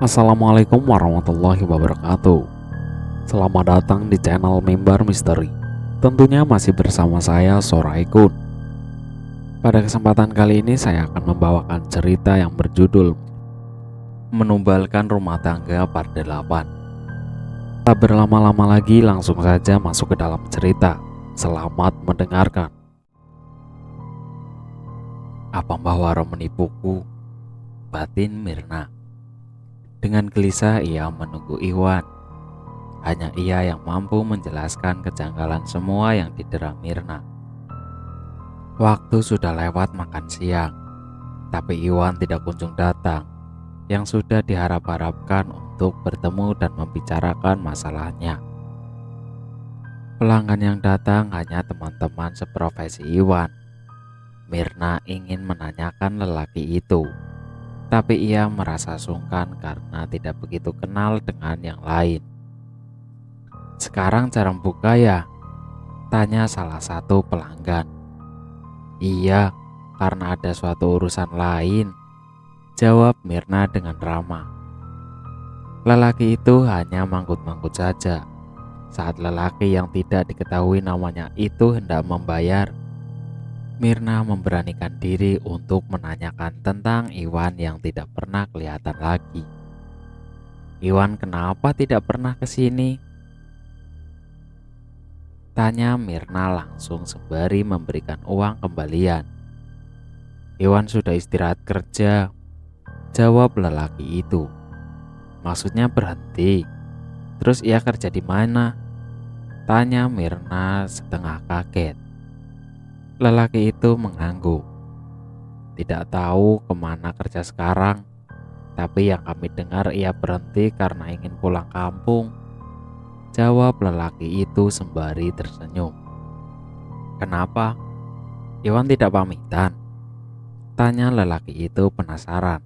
Assalamualaikum warahmatullahi wabarakatuh. Selamat datang di channel Mimbar Misteri. Tentunya masih bersama saya Soraikun. Pada kesempatan kali ini saya akan membawakan cerita yang berjudul Menumbalkan Rumah Tangga Part 8. Tak berlama-lama lagi, langsung saja masuk ke dalam cerita. Selamat mendengarkan. Apa Mbah Waro menipuku? Batin Mirna. Dengan gelisah ia menunggu Iwan. Hanya ia yang mampu menjelaskan kejanggalan semua yang didera Mirna. Waktu sudah lewat makan siang, tapi Iwan tidak kunjung datang, yang sudah diharap-harapkan untuk bertemu dan membicarakan masalahnya. Pelanggan yang datang hanya teman-teman seprofesi Iwan. Mirna ingin menanyakan lelaki itu, tapi ia merasa sungkan karena tidak begitu kenal dengan yang lain. "Sekarang jarang buka ya?" tanya salah satu pelanggan. "Iya, karena ada suatu urusan lain," jawab Mirna dengan ramah. Lelaki itu hanya manggut-manggut saja. Saat lelaki yang tidak diketahui namanya itu hendak membayar, Mirna memberanikan diri untuk menanyakan tentang Iwan yang tidak pernah kelihatan lagi. "Iwan kenapa tidak pernah ke sini?" tanya Mirna langsung sembari memberikan uang kembalian. "Iwan sudah istirahat kerja," jawab lelaki itu. "Maksudnya berhenti? Terus ia kerja di mana?" tanya Mirna setengah kaget. Lelaki itu mengangguk. "Tidak tahu kemana kerja sekarang, tapi yang kami dengar ia berhenti karena ingin pulang kampung," jawab lelaki itu sembari tersenyum. "Kenapa? Iwan tidak pamitan?" tanya lelaki itu penasaran.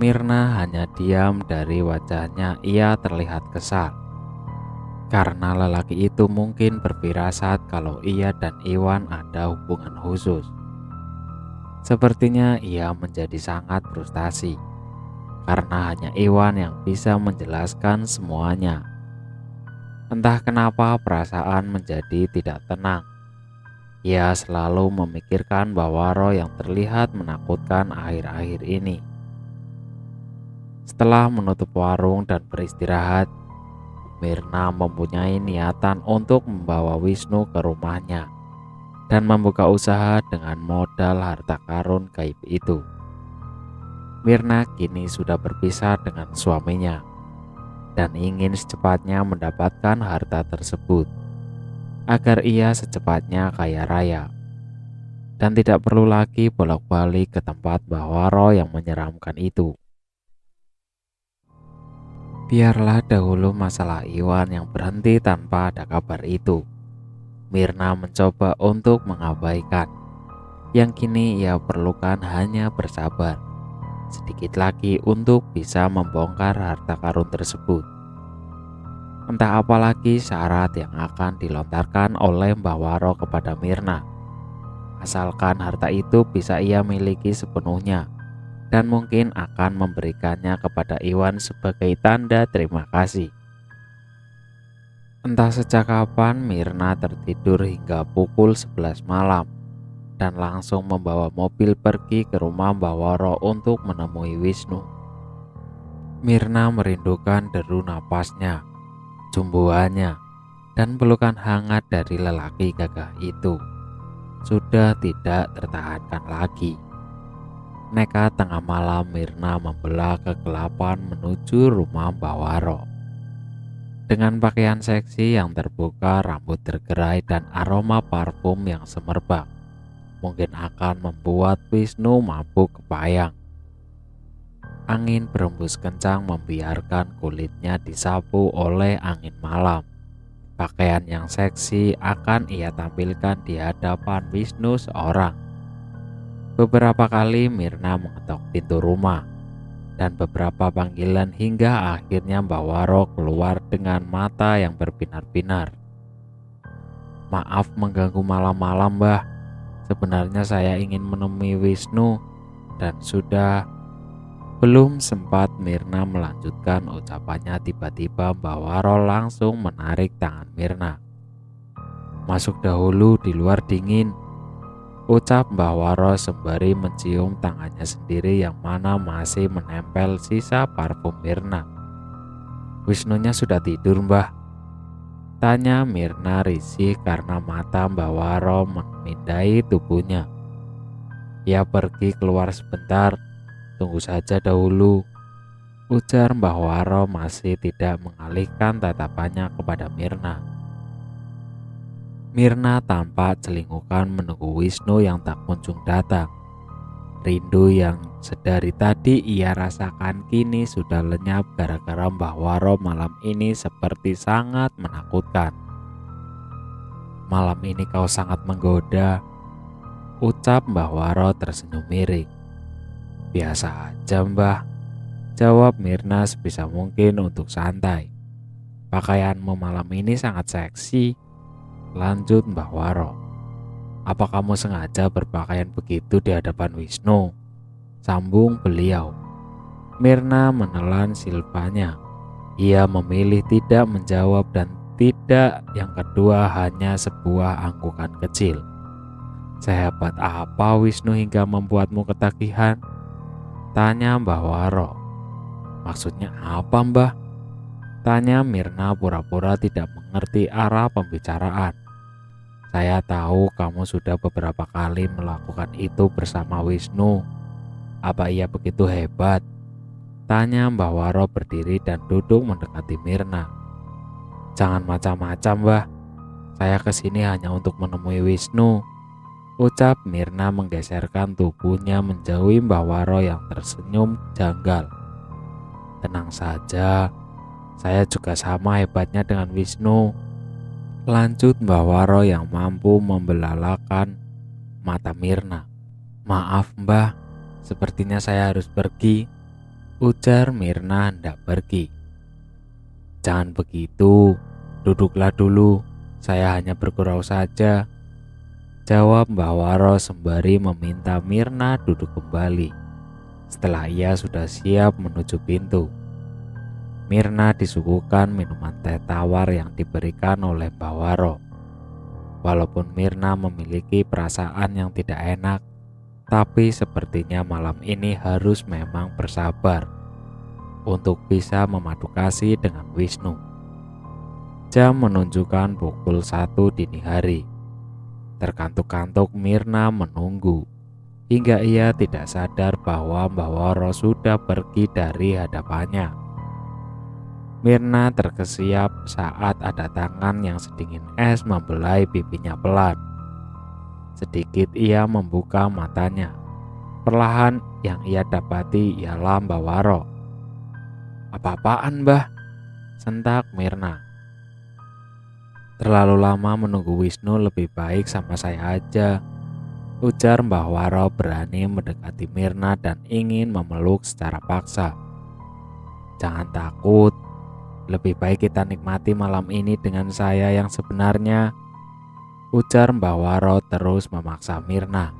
Mirna hanya diam. Dari wajahnya ia terlihat kesal, karena lelaki itu mungkin berfirasat kalau ia dan Iwan ada hubungan khusus. Sepertinya ia menjadi sangat frustasi, karena hanya Iwan yang bisa menjelaskan semuanya. Entah kenapa perasaan menjadi tidak tenang. Ia selalu memikirkan Mbah Waro yang terlihat menakutkan akhir-akhir ini. Setelah menutup warung dan beristirahat, Mirna mempunyai niatan untuk membawa Wisnu ke rumahnya dan membuka usaha dengan modal harta karun gaib itu. Mirna kini sudah berpisah dengan suaminya dan ingin secepatnya mendapatkan harta tersebut agar ia secepatnya kaya raya dan tidak perlu lagi bolak-balik ke tempat Mbah Waro yang menyeramkan itu. Biarlah dahulu masalah Iwan yang berhenti tanpa ada kabar itu. Mirna mencoba untuk mengabaikan. Yang kini ia perlukan hanya bersabar sedikit lagi untuk bisa membongkar harta karun tersebut. Entah apalagi syarat yang akan dilontarkan oleh Mbah Waro kepada Mirna. Asalkan harta itu bisa ia miliki sepenuhnya, dan mungkin akan memberikannya kepada Iwan sebagai tanda terima kasih. Entah sejak kapan Mirna tertidur hingga pukul 11 malam dan langsung membawa mobil pergi ke rumah Mbah Waro untuk menemui Wisnu. Mirna merindukan deru napasnya, jumbuhannya, dan pelukan hangat dari lelaki gagah itu. Sudah tidak tertahankan lagi. Nekat tengah malam Mirna membelah kegelapan menuju rumah Mbah Waro. Dengan pakaian seksi yang terbuka, rambut tergerai, dan aroma parfum yang semerbak, mungkin akan membuat Wisnu mabuk kepayang. Angin berembus kencang membiarkan kulitnya disapu oleh angin malam. Pakaian yang seksi akan ia tampilkan di hadapan Wisnu seorang. Beberapa kali Mirna mengetok pintu rumah dan beberapa panggilan hingga akhirnya Mbah Waro keluar dengan mata yang berbinar-binar. "Maaf mengganggu malam-malam, Mbah. Sebenarnya saya ingin menemui Wisnu dan sudah..." Belum sempat Mirna melanjutkan ucapannya, tiba-tiba Mbak Waro langsung menarik tangan Mirna. "Masuk dahulu, di luar dingin," ucap Mbak Waro sembari mencium tangannya sendiri yang mana masih menempel sisa parfum Mirna. "Wisnunya sudah tidur, Mbah?" tanya Mirna risih karena mata Mbak Waro memindai tubuhnya. "Ya pergi keluar sebentar, tunggu saja dahulu," ujar Mbah Waro masih tidak mengalihkan tatapannya kepada Mirna. Mirna tampak celingukan menunggu Wisnu yang tak kunjung datang. Rindu yang sedari tadi ia rasakan kini sudah lenyap gara-gara Mbah Waro malam ini seperti sangat menakutkan. "Malam ini kau sangat menggoda," ucap Mbah Waro tersenyum miring. "Biasa aja, Mbah," jawab Mirna sebisa mungkin untuk santai. "Pakaianmu malam ini sangat seksi," lanjut Mbah Waro. "Apa kamu sengaja berpakaian begitu di hadapan Wisnu?" sambung beliau. Mirna menelan silpanya. Ia memilih tidak menjawab dan tidak yang kedua hanya sebuah anggukan kecil. "Sehebat apa Wisnu hingga membuatmu ketagihan?" tanya Mbah Waro. "Maksudnya apa, Mbah?" tanya Mirna pura-pura tidak mengerti arah pembicaraan. "Saya tahu kamu sudah beberapa kali melakukan itu bersama Wisnu. Apa ia begitu hebat?" tanya Mbah Waro berdiri dan duduk mendekati Mirna. "Jangan macam-macam, Mbah. Saya kesini hanya untuk menemui Wisnu," ucap Mirna menggeserkan tubuhnya menjauhi Mbah Waro yang tersenyum janggal. "Tenang saja, saya juga sama hebatnya dengan Wisnu," lanjut Mbah Waro yang mampu membelalakan mata Mirna. "Maaf, Mbah, sepertinya saya harus pergi," ujar Mirna hendak pergi. "Jangan begitu, duduklah dulu, saya hanya bergurau saja," jawab Mbah Waro sembari meminta Mirna duduk kembali. Setelah ia sudah siap menuju pintu, Mirna disuguhkan minuman teh tawar yang diberikan oleh Mbah Waro. Walaupun Mirna memiliki perasaan yang tidak enak, tapi sepertinya malam ini harus memang bersabar untuk bisa memadu kasih dengan Wisnu. Jam menunjukkan pukul 1 dini hari. Terkantuk-kantuk Mirna menunggu hingga ia tidak sadar bahwa Mbah Waro sudah pergi dari hadapannya. Mirna terkesiap saat ada tangan yang sedingin es membelai pipinya pelan. Sedikit ia membuka matanya. Perlahan yang ia dapati ialah Mbah Waro. "Apa-apaan, Mbah?" sentak Mirna. "Terlalu lama menunggu Wisnu, lebih baik sama saya aja," ujar Mbah Waro berani mendekati Mirna dan ingin memeluk secara paksa. "Jangan takut, lebih baik kita nikmati malam ini dengan saya yang sebenarnya," ujar Mbah Waro terus memaksa Mirna.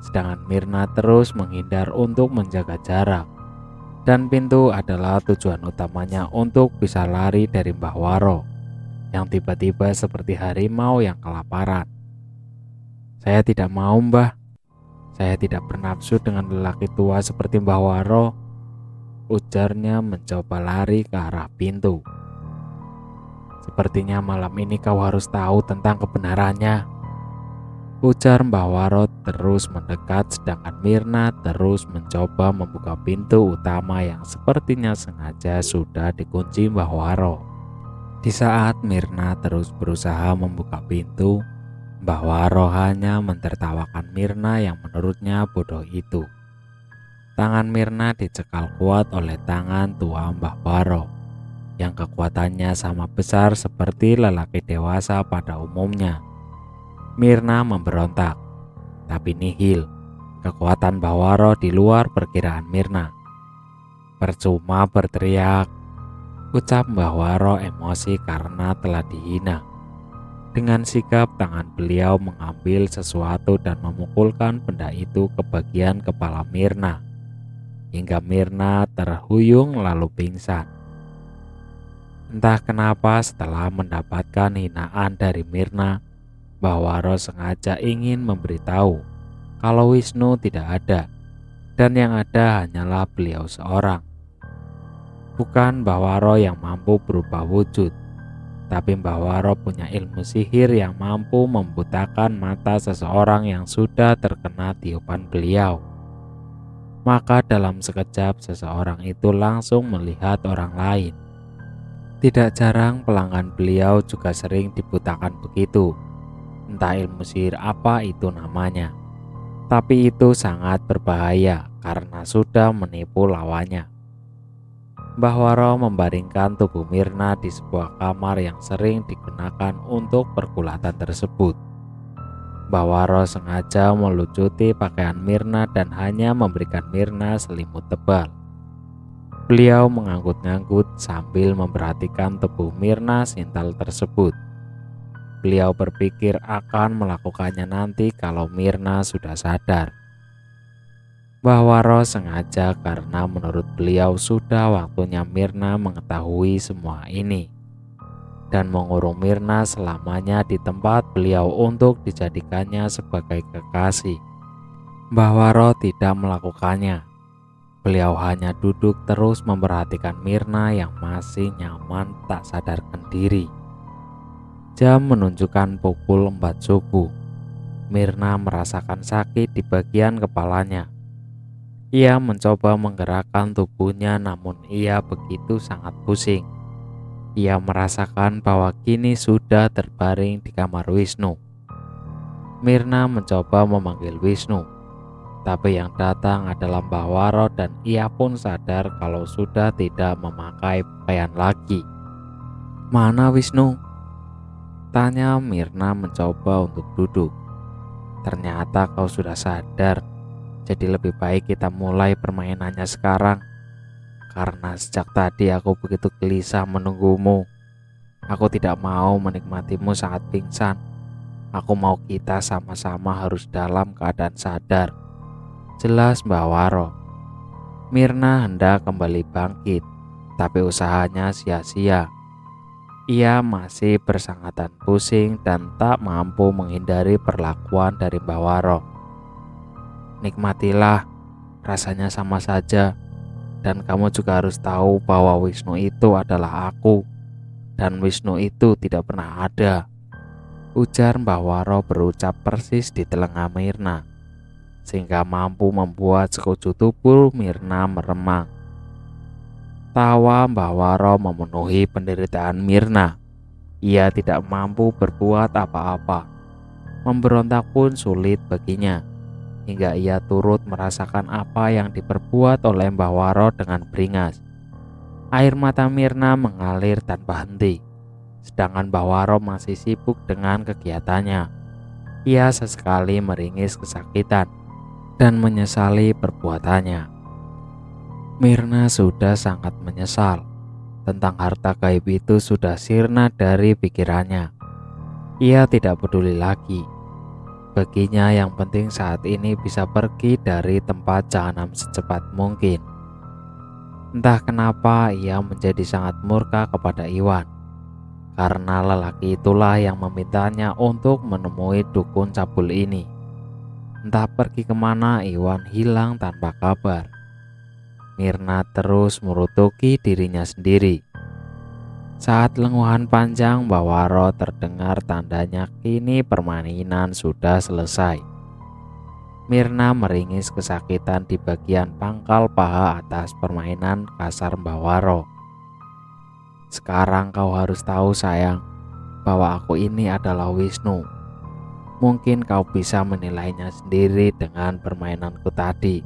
Sedangkan Mirna terus menghindar untuk menjaga jarak. Dan pintu adalah tujuan utamanya untuk bisa lari dari Mbah Waro yang tiba-tiba seperti harimau yang kelaparan. "Saya tidak mau, Mbah. Saya tidak bernafsu dengan lelaki tua seperti Mbah Waro," ujarnya mencoba lari ke arah pintu. "Sepertinya malam ini kau harus tahu tentang kebenarannya," ujar Mbah Waro terus mendekat, sedangkan Mirna terus mencoba membuka pintu utama yang sepertinya sengaja sudah dikunci Mbah Waro. Di saat Mirna terus berusaha membuka pintu, Mbah Waro hanya mentertawakan Mirna yang menurutnya bodoh itu. Tangan Mirna dicekal kuat oleh tangan tua Mbah Waro yang kekuatannya sama besar seperti lelaki dewasa pada umumnya. Mirna memberontak, tapi nihil. Kekuatan Mbah Waro di luar perkiraan Mirna. "Percuma berteriak," ucap Mbah Waro emosi karena telah dihina. Dengan sigap tangan beliau mengambil sesuatu dan memukulkan benda itu ke bagian kepala Mirna. hingga Mirna terhuyung lalu pingsan. Entah kenapa setelah mendapatkan hinaan dari Mirna, Bawaro sengaja ingin memberitahu kalau Wisnu tidak ada dan yang ada hanyalah beliau seorang. Bukan Bawaro yang mampu berubah wujud, tapi Bawaro punya ilmu sihir yang mampu membutakan mata seseorang yang sudah terkena tiupan beliau. Maka dalam sekejap seseorang itu langsung melihat orang lain. Tidak jarang pelanggan beliau juga sering dibutakan begitu. Entah ilmu sihir apa itu namanya. Tapi itu sangat berbahaya karena sudah menipu lawannya. Mbah Waro membaringkan tubuh Mirna di sebuah kamar yang sering digunakan untuk pergulatan tersebut. Mbah Waro sengaja melucuti pakaian Mirna dan hanya memberikan Mirna selimut tebal. Beliau menganggut-nganggut sambil memperhatikan tubuh Mirna sintal tersebut. Beliau berpikir akan melakukannya nanti kalau Mirna sudah sadar. Mbah Waro sengaja karena menurut beliau sudah waktunya Mirna mengetahui semua ini dan mengurung Mirna selamanya di tempat beliau untuk dijadikannya sebagai kekasih. Mbah Waro tidak melakukannya. Beliau hanya duduk terus memperhatikan Mirna yang masih nyaman tak sadarkan diri. Jam menunjukkan pukul 4 subuh. Mirna merasakan sakit di bagian kepalanya. Ia mencoba menggerakkan tubuhnya namun ia begitu sangat pusing. Ia merasakan bahwa kini sudah terbaring di kamar Wisnu. Mirna mencoba memanggil Wisnu, tapi yang datang adalah Mbah Waro dan ia pun sadar kalau sudah tidak memakai pakaian lagi. "Mana Wisnu?" tanya Mirna mencoba untuk duduk. "Ternyata kau sudah sadar, jadi lebih baik kita mulai permainannya sekarang. Karena sejak tadi aku begitu gelisah menunggumu. Aku tidak mau menikmatimu saat pingsan. Aku mau kita sama-sama harus dalam keadaan sadar," jelas Mbah Waro. Mirna hendak kembali bangkit, tapi usahanya sia-sia. Ia masih bersangatan pusing dan tak mampu menghindari perlakuan dari Mbah Waro. "Nikmatilah, rasanya sama saja. Dan kamu juga harus tahu bahwa Wisnu itu adalah aku. Dan Wisnu itu tidak pernah ada," ujar Mbah Waro berucap persis di telinga Mirna, sehingga mampu membuat sekujur tubuh Mirna meremang. Tawa Mbah Waro memenuhi penderitaan Mirna. Ia tidak mampu berbuat apa-apa. Memberontak pun sulit baginya, hingga ia turut merasakan apa yang diperbuat oleh Mbah Waro dengan beringas. Air mata Mirna mengalir tanpa henti, sedangkan Mbah Waro masih sibuk dengan kegiatannya. Ia sesekali meringis kesakitan dan menyesali perbuatannya. Mirna sudah sangat menyesal. Tentang harta gaib itu sudah sirna dari pikirannya. Ia tidak peduli lagi. Baginya yang penting saat ini bisa pergi dari tempat jahanam secepat mungkin. Entah kenapa ia menjadi sangat murka kepada Iwan, karena lelaki itulah yang memintanya untuk menemui dukun cabul ini. Entah pergi kemana, Iwan hilang tanpa kabar. Mirna terus merutuki dirinya sendiri. Saat lenguhan panjang Mbah Waro terdengar tandanya kini permainan sudah selesai. Mirna meringis kesakitan di bagian pangkal paha atas permainan kasar Mbah Waro. "Sekarang kau harus tahu sayang, bahwa aku ini adalah Wisnu. Mungkin kau bisa menilainya sendiri dengan permainanku tadi,"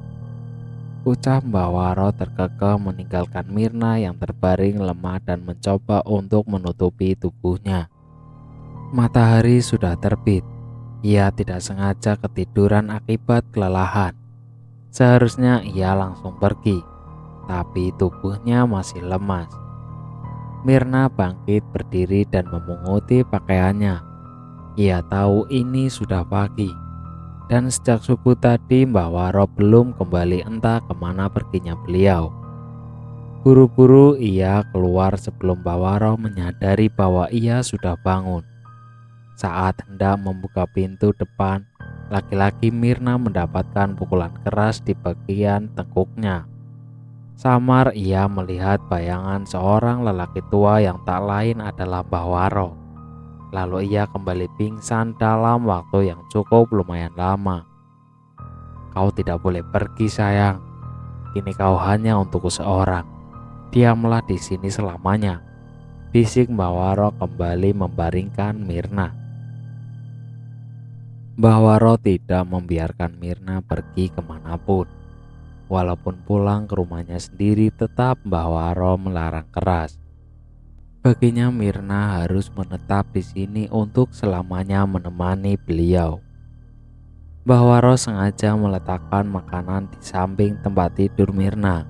ucap Mbah Waro terkekeh meninggalkan Mirna yang terbaring lemah dan mencoba untuk menutupi tubuhnya. Matahari sudah terbit. Ia tidak sengaja ketiduran akibat kelelahan. Seharusnya ia langsung pergi, tapi tubuhnya masih lemas. Mirna bangkit berdiri dan memunguti pakaiannya. Ia tahu ini sudah pagi, Dan sejak subuh tadi Mbah Waro belum kembali, entah kemana perginya beliau. Buru-buru ia keluar sebelum Mbah Waro menyadari bahwa ia sudah bangun. Saat hendak membuka pintu depan, laki-laki Mirna mendapatkan pukulan keras di bagian tengkuknya. Samar ia melihat bayangan seorang lelaki tua yang tak lain adalah Mbah Waro. Lalu ia kembali pingsan dalam waktu yang cukup lumayan lama. "Kau tidak boleh pergi sayang, kini kau hanya untukku seorang. Diamlah di sini selamanya," bisik Mbah Waro kembali membaringkan Mirna. Mbah Waro tidak membiarkan Mirna pergi kemanapun. Walaupun pulang ke rumahnya sendiri, tetap Mbah Waro melarang keras. Baginya Mirna harus menetap di sini untuk selamanya menemani beliau. Mbah Waro sengaja meletakkan makanan di samping tempat tidur Mirna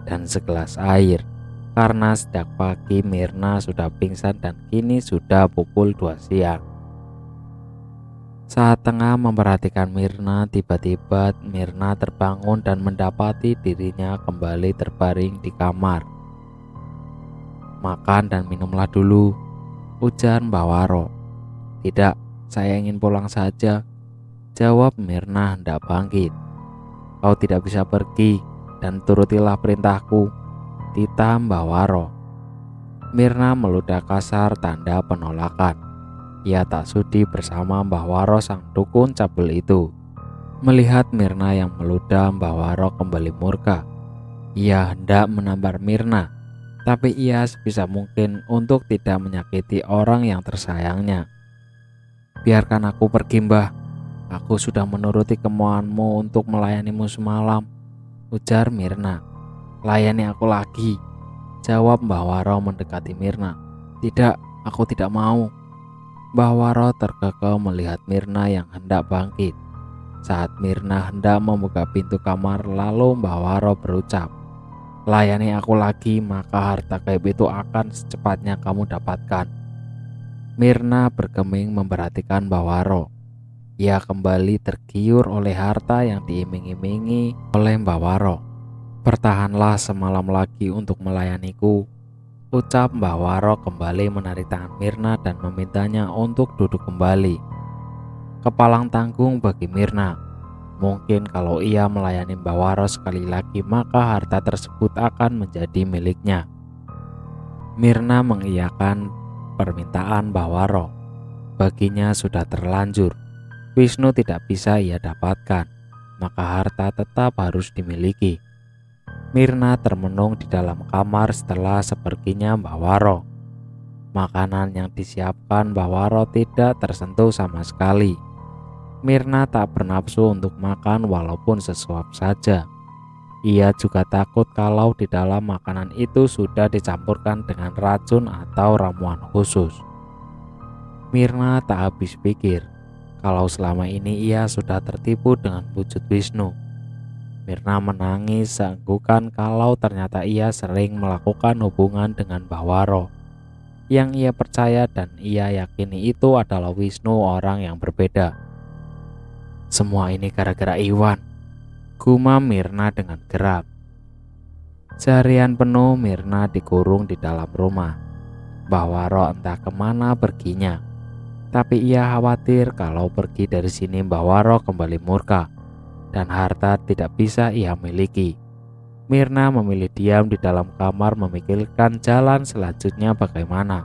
dan segelas air, karena sejak pagi Mirna sudah pingsan dan kini sudah pukul 2 siang. Saat tengah memperhatikan Mirna, tiba-tiba Mirna terbangun dan mendapati dirinya kembali terbaring di kamar. "Makan dan minumlah dulu," ujar Mbah Waro. "Tidak, saya ingin pulang saja," jawab Mirna hendak bangkit. "Kau tidak bisa pergi dan turutilah perintahku," titah Mbah Waro. Mirna meludah kasar tanda penolakan. Ia tak sudi bersama Mbah Waro sang dukun cabul itu. Melihat Mirna yang meludah, Mbah Waro kembali murka. Ia hendak menampar Mirna, tapi ia sebisa mungkin untuk tidak menyakiti orang yang tersayangnya. "Biarkan aku pergi, Mbah. Aku sudah menuruti kemauanmu untuk melayanimu semalam," ujar Mirna. "Layani aku lagi," jawab Mbah Waro mendekati Mirna. "Tidak, aku tidak mau." Mbah Waro terkekeh melihat Mirna yang hendak bangkit. Saat Mirna hendak membuka pintu kamar, lalu Mbah Waro berucap, "Layani aku lagi, maka harta gaib itu akan secepatnya kamu dapatkan." Mirna bergeming memperhatikan Mbah Waro. Ia kembali tergiur oleh harta yang diiming-imingi oleh Mbah Waro. "Bertahanlah semalam lagi untuk melayaniku," ucap Mbah Waro kembali menarik tangan Mirna dan memintanya untuk duduk kembali. Kepalang tanggung bagi Mirna. Mungkin kalau ia melayani Mbah Waro sekali lagi, maka harta tersebut akan menjadi miliknya. Mirna mengiyakan permintaan Mbah Waro. Baginya sudah terlanjur. Wisnu tidak bisa ia dapatkan, maka harta tetap harus dimiliki. Mirna termenung di dalam kamar setelah seperginya Mbah Waro. Makanan yang disiapkan Mbah Waro tidak tersentuh sama sekali. Mirna tak bernafsu untuk makan walaupun sesuap saja. Ia juga takut kalau di dalam makanan itu sudah dicampurkan dengan racun atau ramuan khusus. Mirna tak habis pikir kalau selama ini ia sudah tertipu dengan wujud Wisnu. Mirna menangis seenggukan kalau ternyata ia sering melakukan hubungan dengan Mbah Waro. Yang ia percaya dan ia yakini itu adalah Wisnu, orang yang berbeda. "Semua ini gara-gara Iwan," gumam Mirna dengan geram. Seharian penuh Mirna dikurung di dalam rumah. Mbah Waro entah kemana perginya. Tapi ia khawatir kalau pergi dari sini Mbah Waro kembali murka dan harta tidak bisa ia miliki. Mirna memilih diam di dalam kamar memikirkan jalan selanjutnya bagaimana.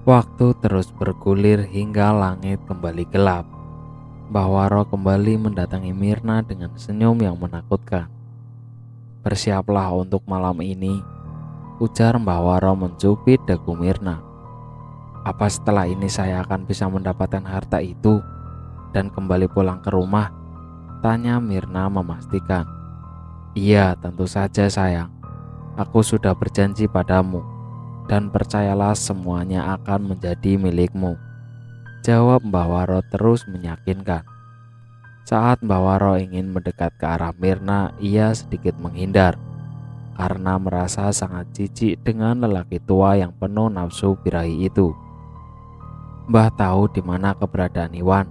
Waktu terus bergulir hingga langit kembali gelap. Mbah Waro kembali mendatangi Mirna dengan senyum yang menakutkan. "Bersiaplah untuk malam ini," ujar Mbah Waro mencubit dagu Mirna. "Apa setelah ini saya akan bisa mendapatkan harta itu dan kembali pulang ke rumah?" tanya Mirna memastikan. "Iya, tentu saja sayang. Aku sudah berjanji padamu dan percayalah semuanya akan menjadi milikmu," jawab Mbah Waro terus meyakinkan. Saat Mbah Waro ingin mendekat ke arah Mirna, ia sedikit menghindar karena merasa sangat jijik dengan lelaki tua yang penuh nafsu birahi itu. "Mbah tahu di mana keberadaan Iwan?"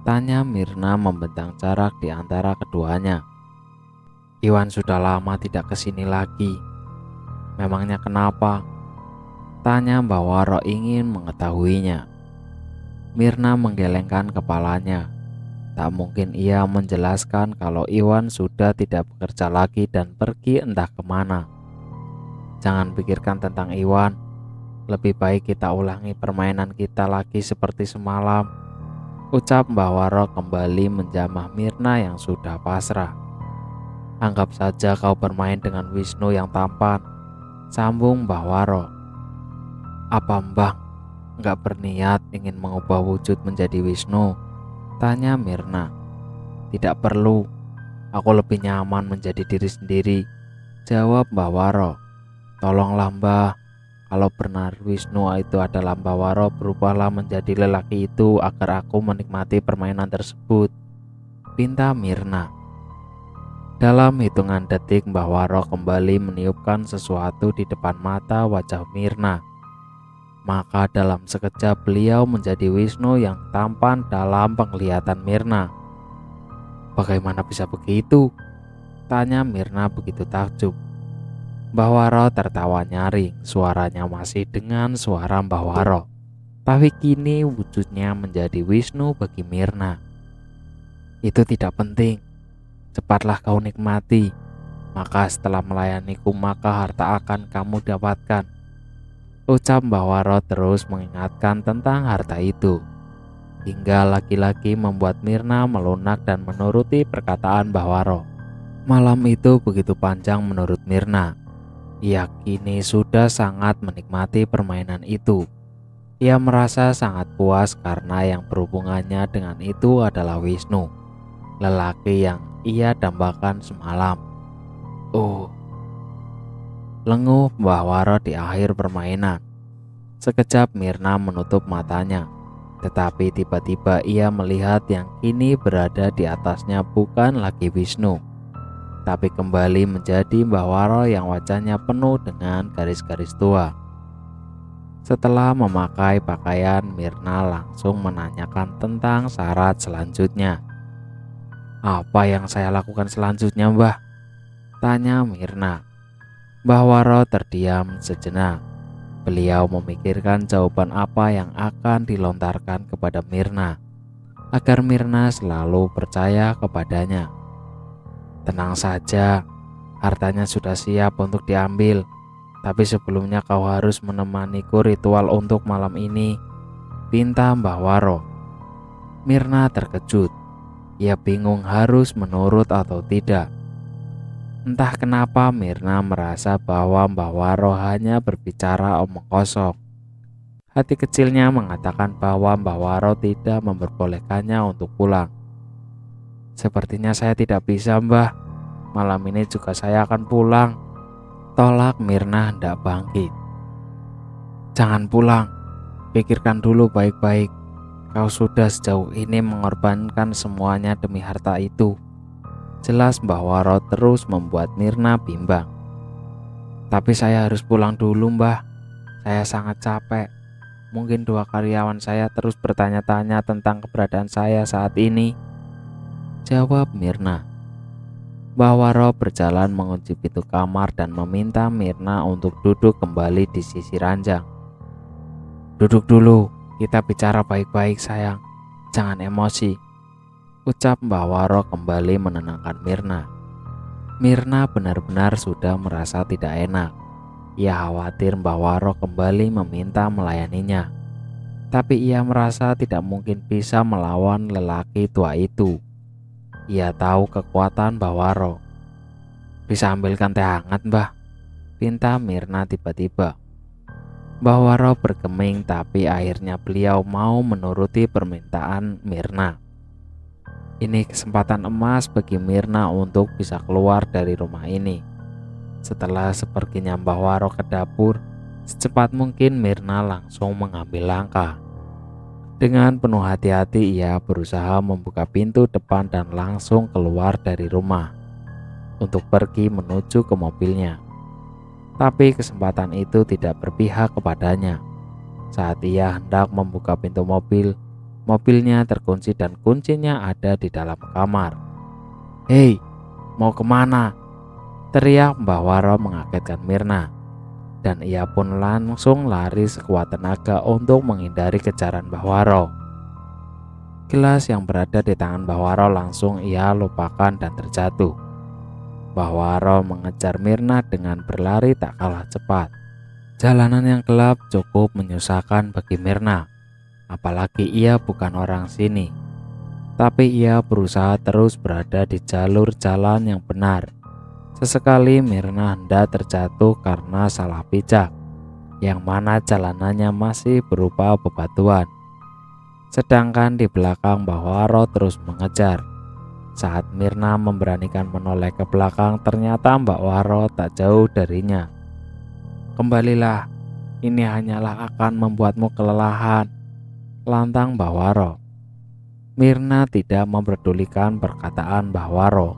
Tanya Mirna membentang jarak di antara keduanya. Iwan sudah lama tidak kesini lagi. Memangnya kenapa? Tanya Mbak Waro ingin mengetahuinya. Mirna menggelengkan kepalanya. Tak mungkin ia menjelaskan kalau Iwan sudah tidak bekerja lagi dan pergi entah kemana. Jangan pikirkan tentang Iwan. Lebih baik kita ulangi permainan kita lagi seperti semalam, ucap Mbak Waro kembali menjamah Mirna yang sudah pasrah. Anggap saja kau bermain dengan Wisnu yang tampan, sambung Mbak Waro. Apa Mbah nggak berniat ingin mengubah wujud menjadi Wisnu? Tanya Mirna. Tidak perlu, aku lebih nyaman menjadi diri sendiri, jawab Mbak Waro. Tolonglah Mbah, kalau benar Wisnu itu adalah Mbak Waro, berubahlah menjadi lelaki itu agar aku menikmati permainan tersebut, pinta Mirna. Dalam hitungan detik Mbak Waro kembali meniupkan sesuatu di depan mata wajah Mirna. Maka dalam sekejap beliau menjadi Wisnu yang tampan dalam penglihatan Mirna. Bagaimana bisa begitu? Tanya Mirna begitu takjub. Mbah Waro tertawa nyaring, suaranya masih dengan suara Mbah Waro. Tapi kini wujudnya menjadi Wisnu bagi Mirna. Itu tidak penting, cepatlah kau nikmati. Maka setelah melayaniku maka harta akan kamu dapatkan, ucap Mbah Waro terus mengingatkan tentang harta itu. Hingga lagi-lagi membuat Mirna melunak dan menuruti perkataan Mbah Waro. Malam itu begitu panjang menurut Mirna. Ia kini sudah sangat menikmati permainan itu. Ia merasa sangat puas karena yang berhubungannya dengan itu adalah Wisnu, lelaki yang ia dambakan semalam. Lenguh Mbah Waro di akhir permainan. Sekejap Mirna menutup matanya, tetapi tiba-tiba ia melihat yang kini berada di atasnya bukan lagi Wisnu, tapi kembali menjadi Mbah Waro yang wajahnya penuh dengan garis-garis tua. Setelah memakai pakaian, Mirna langsung menanyakan tentang syarat selanjutnya. Apa yang saya lakukan selanjutnya, Mbah? Tanya Mirna. Mbah Waro terdiam sejenak. Beliau memikirkan jawaban apa yang akan dilontarkan kepada Mirna, agar Mirna selalu percaya kepadanya. Tenang saja, hartanya sudah siap untuk diambil. Tapi sebelumnya kau harus menemaniku ritual untuk malam ini, pinta Mbah Waro. Mirna terkejut. Ia bingung harus menurut atau tidak. Entah kenapa Mirna merasa bahwa Mbah Waro hanya berbicara omong kosong. Hati kecilnya mengatakan bahwa Mbah Waro tidak memperbolehkannya untuk pulang. Sepertinya saya tidak bisa, Mbah. Malam ini juga saya akan pulang, tolak Mirna hendak bangkit. Jangan pulang, pikirkan dulu baik-baik. Kau sudah sejauh ini mengorbankan semuanya demi harta itu. Jelas Mbah Waro terus membuat Mirna bimbang. Tapi saya harus pulang dulu, Mbah. Saya sangat capek. Mungkin dua karyawan saya terus bertanya-tanya tentang keberadaan saya saat ini, jawab Mirna. Mbah Waro berjalan mengunci pintu kamar dan meminta Mirna untuk duduk kembali di sisi ranjang. Duduk dulu, kita bicara baik-baik sayang, jangan emosi, ucap Mbah Waro kembali menenangkan Mirna. Mirna benar-benar sudah merasa tidak enak. Ia khawatir Mbah Waro kembali meminta melayaninya. Tapi ia merasa tidak mungkin bisa melawan lelaki tua itu. Ia tahu kekuatan Mbah Waro. Bisa ambilkan teh hangat, Mbah, pinta Mirna tiba-tiba. Mbah Waro bergeming, tapi akhirnya beliau mau menuruti permintaan Mirna. Ini kesempatan emas bagi Mirna untuk bisa keluar dari rumah ini. Setelah seperginya Mbah Waro ke dapur, secepat mungkin Mirna langsung mengambil langkah. Dengan penuh hati-hati ia berusaha membuka pintu depan dan langsung keluar dari rumah untuk pergi menuju ke mobilnya. Tapi kesempatan itu tidak berpihak kepadanya. Saat ia hendak membuka pintu mobil, Mobilnya terkunci dan kuncinya ada di dalam kamar. "Hei, mau kemana?" teriak Mbah Waro mengagetkan Mirna. Dan ia pun langsung lari sekuat tenaga untuk menghindari kejaran Mbah Waro. Gelas yang berada di tangan Mbah Waro langsung ia lupakan dan terjatuh. Mbah Waro mengejar Mirna dengan berlari tak kalah cepat. Jalanan yang gelap cukup menyusahkan bagi Mirna, apalagi ia bukan orang sini. Tapi ia berusaha terus berada di jalur jalan yang benar. Sesekali Mirna hendak terjatuh karena salah pijak, yang mana jalanannya masih berupa bebatuan. Sedangkan di belakang Mbah Waro terus mengejar. Saat Mirna memberanikan menoleh ke belakang, ternyata Mbah Waro tak jauh darinya. "Kembalilah, ini hanyalah akan membuatmu kelelahan," lantang Mbah Waro. Mirna tidak memperdulikan perkataan Mbah Waro.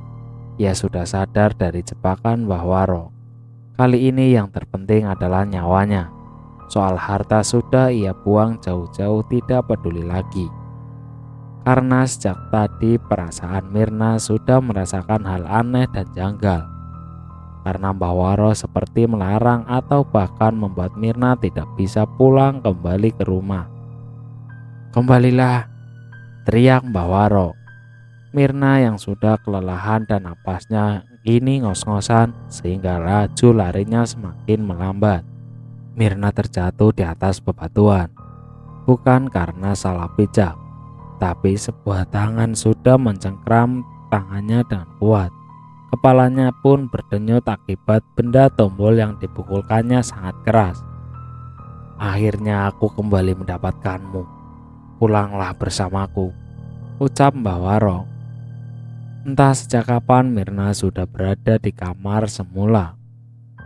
Ia sudah sadar dari jebakan Mbah Waro. Kali ini yang terpenting adalah nyawanya. Soal harta sudah ia buang jauh-jauh, tidak peduli lagi. Karena sejak tadi perasaan Mirna sudah merasakan hal aneh dan janggal. Karena Mbah Waro seperti melarang atau bahkan membuat Mirna tidak bisa pulang kembali ke rumah. "Kembalilah," teriak Mbah Waro. Mirna yang sudah kelelahan dan napasnya kini ngos-ngosan sehingga laju larinya semakin melambat. Mirna terjatuh di atas bebatuan, bukan karena salah pijak, tapi sebuah tangan sudah mencengkram tangannya dengan kuat. Kepalanya pun berdenyut akibat benda tombol yang dipukulkannya sangat keras. "Akhirnya aku kembali mendapatkanmu. Pulanglah bersamaku," ucap Mbah Waro. Entah sejak kapan Mirna sudah berada di kamar semula.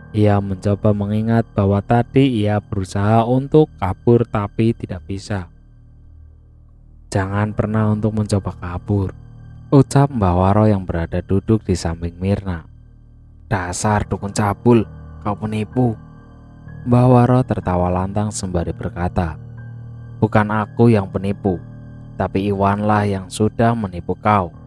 Ia mencoba mengingat bahwa tadi ia berusaha untuk kabur tapi tidak bisa. "Jangan pernah untuk mencoba kabur," ucap Mbah Waro yang berada duduk di samping Mirna. "Dasar dukun cabul, kau penipu." Mbah Waro tertawa lantang sembari berkata, "Bukan aku yang penipu, tapi Iwanlah yang sudah menipu kau."